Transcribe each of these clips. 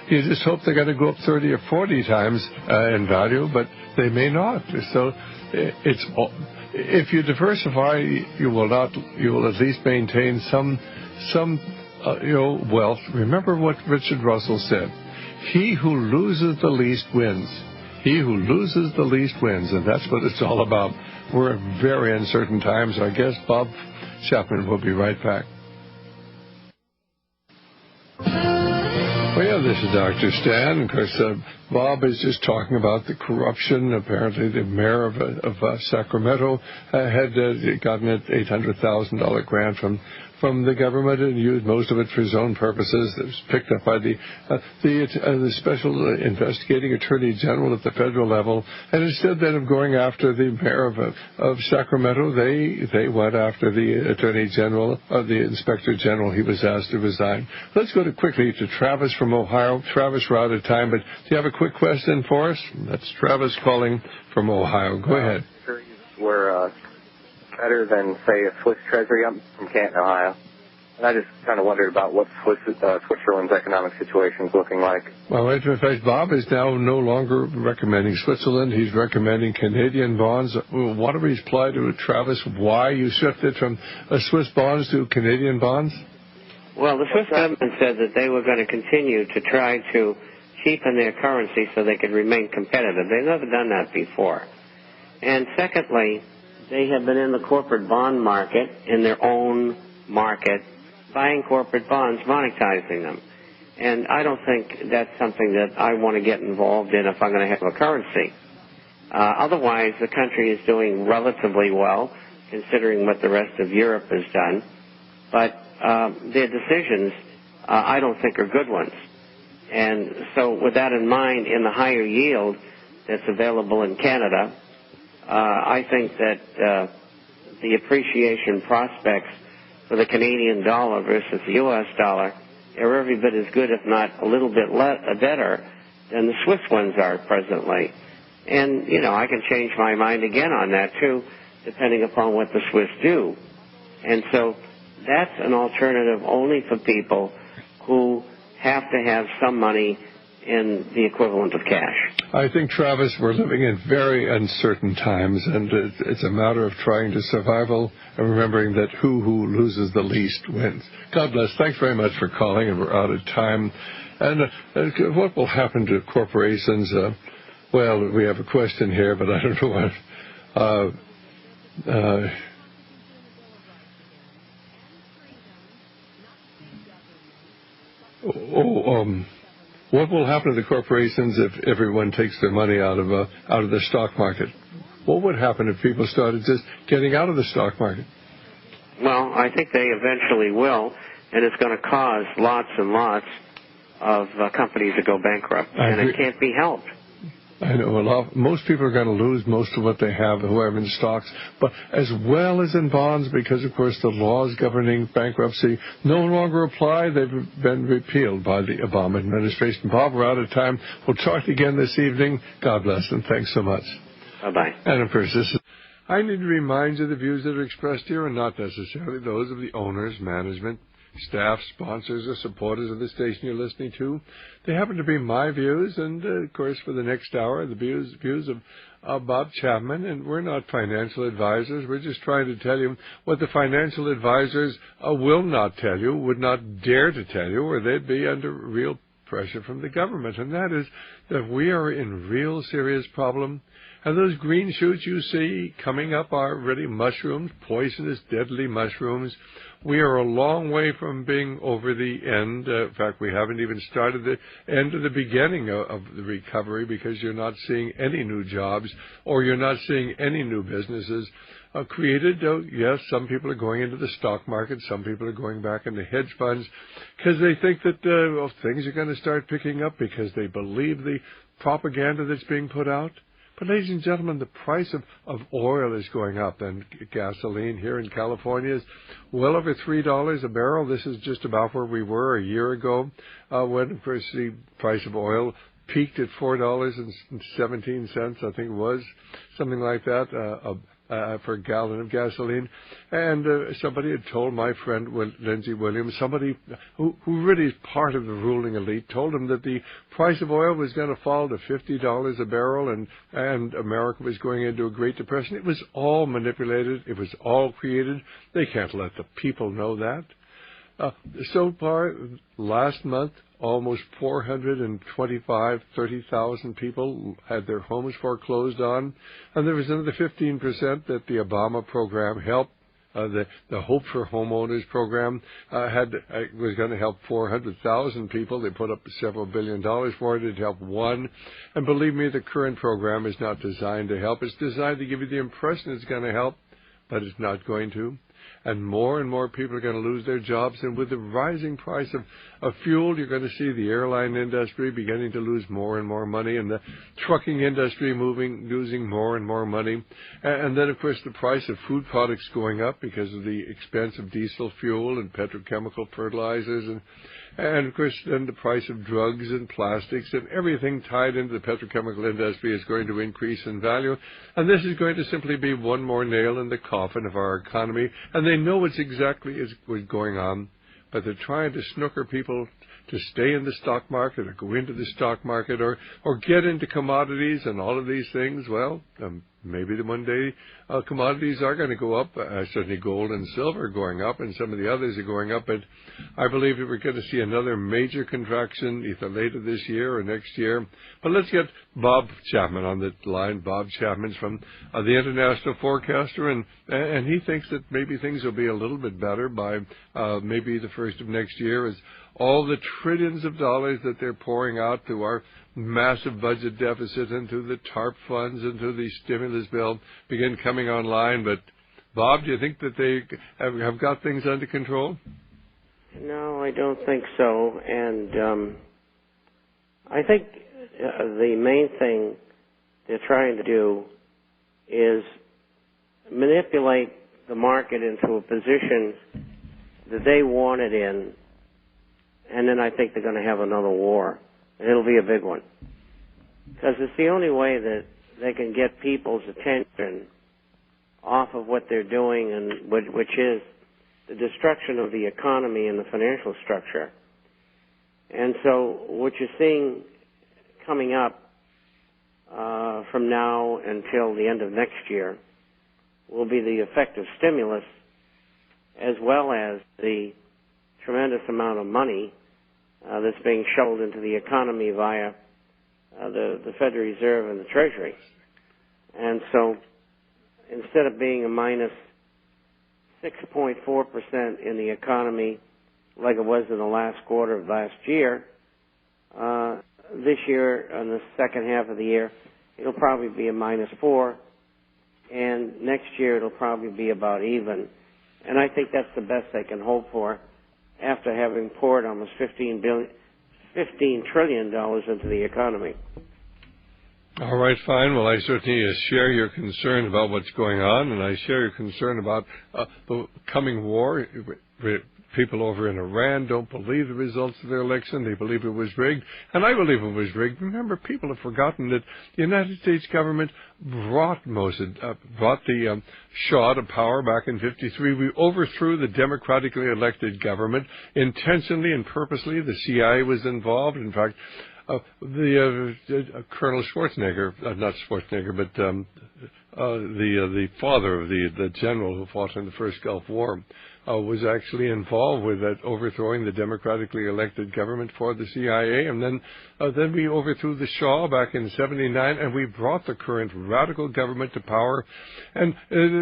You just hope they're going to go up 30 or 40 times in value, but they may not. So if you diversify, you will at least maintain some wealth. Remember what Richard Russell said: "He who loses the least wins." He who loses the least wins, and that's what it's all about. We're in very uncertain times. Our guest, Bob Chapman, will be right back. Well, this is Dr. Stan. Of course, Bob is just talking about the corruption. Apparently, the mayor of Sacramento had gotten an $800,000 grant from the government and used most of it for his own purposes. It was picked up by the special investigating attorney general at the federal level. And instead then of going after the mayor of Sacramento, they went after the attorney general, the inspector general. He was asked to resign. Let's go quickly to Travis from Ohio. Travis, we're out of time, but do you have a quick question for us? That's Travis calling from Ohio. Go ahead. We're better than, say, a Swiss Treasury. I'm from Canton, Ohio. And I just kind of wondered about what Switzerland's economic situation is looking like. Well, in fact, Bob is now no longer recommending Switzerland. He's recommending Canadian bonds. Why don't we reply to Travis why you shifted from Swiss bonds to Canadian bonds? Well, the Swiss government said that they were going to continue to try to cheapen their currency so they could remain competitive. They've never done that before. And secondly, they have been in the corporate bond market, in their own market, buying corporate bonds, monetizing them. And I don't think that's something that I want to get involved in if I'm going to have a currency. Otherwise, the country is doing relatively well, considering what the rest of Europe has done. But their decisions, I don't think, are good ones. And so with that in mind, in the higher yield that's available in Canada, I think that the appreciation prospects for the Canadian dollar versus the U.S. dollar are every bit as good, if not a little bit better, than the Swiss ones are presently. And, I can change my mind again on that, too, depending upon what the Swiss do. And so that's an alternative only for people who have to have some money in the equivalent of cash. I think, Travis, we're living in very uncertain times, and it's a matter of trying to survival and remembering that who loses the least wins. God bless. Thanks very much for calling, and we're out of time. And what will happen to corporations? Well, we have a question here, but I don't know what... What will happen to the corporations if everyone takes their money out of the stock market? What would happen if people started just getting out of the stock market? Well, I think they eventually will, and it's going to cause lots and lots of companies to go bankrupt, and it can't be helped. I know most people are going to lose most of what they have who are in stocks, but as well as in bonds, because, of course, the laws governing bankruptcy no longer apply. They've been repealed by the Obama administration. Bob, we're out of time. We'll talk again this evening. God bless, and thanks so much. Bye-bye. And, of course, I need to remind you the views that are expressed here are not necessarily those of the owners, management, staff, sponsors, or supporters of the station you're listening to. They happen to be my views, and, of course, for the next hour, the views of Bob Chapman, and we're not financial advisors. We're just trying to tell you what the financial advisors will not tell you, would not dare to tell you, or they'd be under real pressure from the government, and that is that we are in real serious problem. And those green shoots you see coming up are really mushrooms, poisonous, deadly mushrooms. We are a long way from being over the end. In fact, we haven't even started the end of the beginning of the recovery, because you're not seeing any new jobs or you're not seeing any new businesses created. Yes, some people are going into the stock market. Some people are going back into hedge funds because they think that things are going to start picking up because they believe the propaganda that's being put out. But, ladies and gentlemen, the price of oil is going up, and gasoline here in California is well over $3 a barrel. This is just about where we were a year ago when, of course, the price of oil peaked at $4.17, I think it was, something like that, for a gallon of gasoline. And somebody had told my friend Lindsey Williams, somebody who really is part of the ruling elite, told him that the price of oil was going to fall to $50 a barrel, and America was going into a Great Depression. It was all manipulated. It was all created. They can't let the people know that. So far, last month, almost 30,000 people had their homes foreclosed on, and there was another 15% that the Obama program helped. The Hope for Homeowners program was going to help 400,000 people. They put up several $1 billion for it. It helped one. And believe me, the current program is not designed to help. It's designed to give you the impression it's going to help, but it's not going to. And more people are going to lose their jobs. And with the rising price of fuel, you're going to see the airline industry beginning to lose more and more money, and the trucking industry losing more and more money. And then, of course, the price of food products going up because of the expense of diesel fuel and petrochemical fertilizers. And of course, then the price of drugs and plastics and everything tied into the petrochemical industry is going to increase in value. And this is going to simply be one more nail in the coffin of our economy. And they know it's exactly what's going on, but they're trying to snooker people to stay in the stock market or go into the stock market or get into commodities and all of these things. Well, maybe one day commodities are going to go up. Certainly gold and silver are going up, and some of the others are going up. But I believe that we're going to see another major contraction either later this year or next year. But let's get Bob Chapman on the line. Bob Chapman's from the International Forecaster, and he thinks that maybe things will be a little bit better by maybe the first of next year, as all the trillions of dollars that they're pouring out to our massive budget deficit and to the TARP funds and to the stimulus bill begin coming online. But, Bob, do you think that they have got things under control? No, I don't think so. And I think the main thing they're trying to do is manipulate the market into a position that they want it in, and then I think they're going to have another war. And it'll be a big one. Because it's the only way that they can get people's attention off of what they're doing, and which is the destruction of the economy and the financial structure. And so what you're seeing coming up from now until the end of next year will be the effect of stimulus, as well as the tremendous amount of money that's being shoveled into the economy via the Federal Reserve and the Treasury. And so instead of being a minus 6.4% in the economy like it was in the last quarter of last year, this year, in the second half of the year, it'll probably be a minus 4, and next year it'll probably be about even. And I think that's the best they can hope for after having poured almost $15 trillion into the economy. All right, fine. Well, I certainly share your concern about what's going on, and I share your concern about the coming war. People over in Iran don't believe the results of their election. They believe it was rigged, and I believe it was rigged. Remember, people have forgotten that the United States government brought the Shah to power back in '53. We overthrew the democratically elected government intentionally and purposely. The CIA was involved. In fact, Colonel Schwarzenegger, not Schwarzenegger, but the father of the general who fought in the first Gulf War, was actually involved with that, overthrowing the democratically elected government for the CIA. And then we overthrew the Shah back in '79, and we brought the current radical government to power. And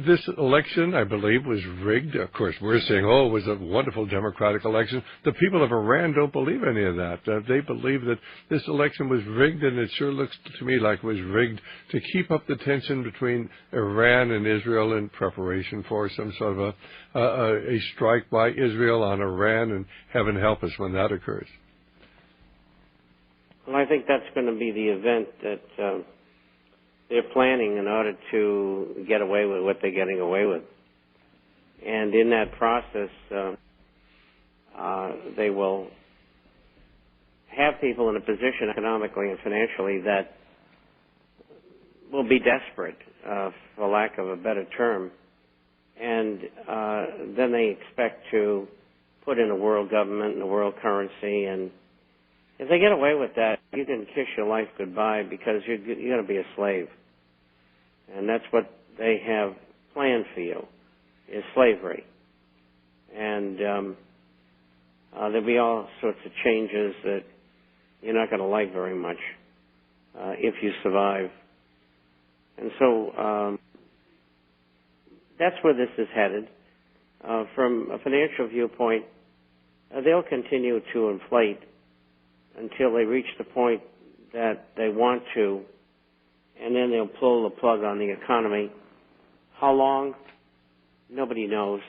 this election, I believe, was rigged. Of course, we're saying, oh, it was a wonderful democratic election. The people of Iran don't believe any of that. They believe that this election was rigged, and it sure looks to me like it was rigged to keep up the tension between Iran and Israel in preparation for some sort of a strike by Israel on Iran, and heaven help us when that occurs. Well, I think that's going to be the event that they're planning in order to get away with what they're getting away with. And in that process, they will have people in a position economically and financially that will be desperate. for lack of a better term. And then they expect to put in a world government and a world currency. And if they get away with that, you can kiss your life goodbye because you're going to be a slave. And that's what they have planned for you, is slavery. And there'll be all sorts of changes that you're not going to like very much if you survive. And so that's where this is headed. From a financial viewpoint, they'll continue to inflate until they reach the point that they want to, and then they'll pull the plug on the economy. How long? Nobody knows.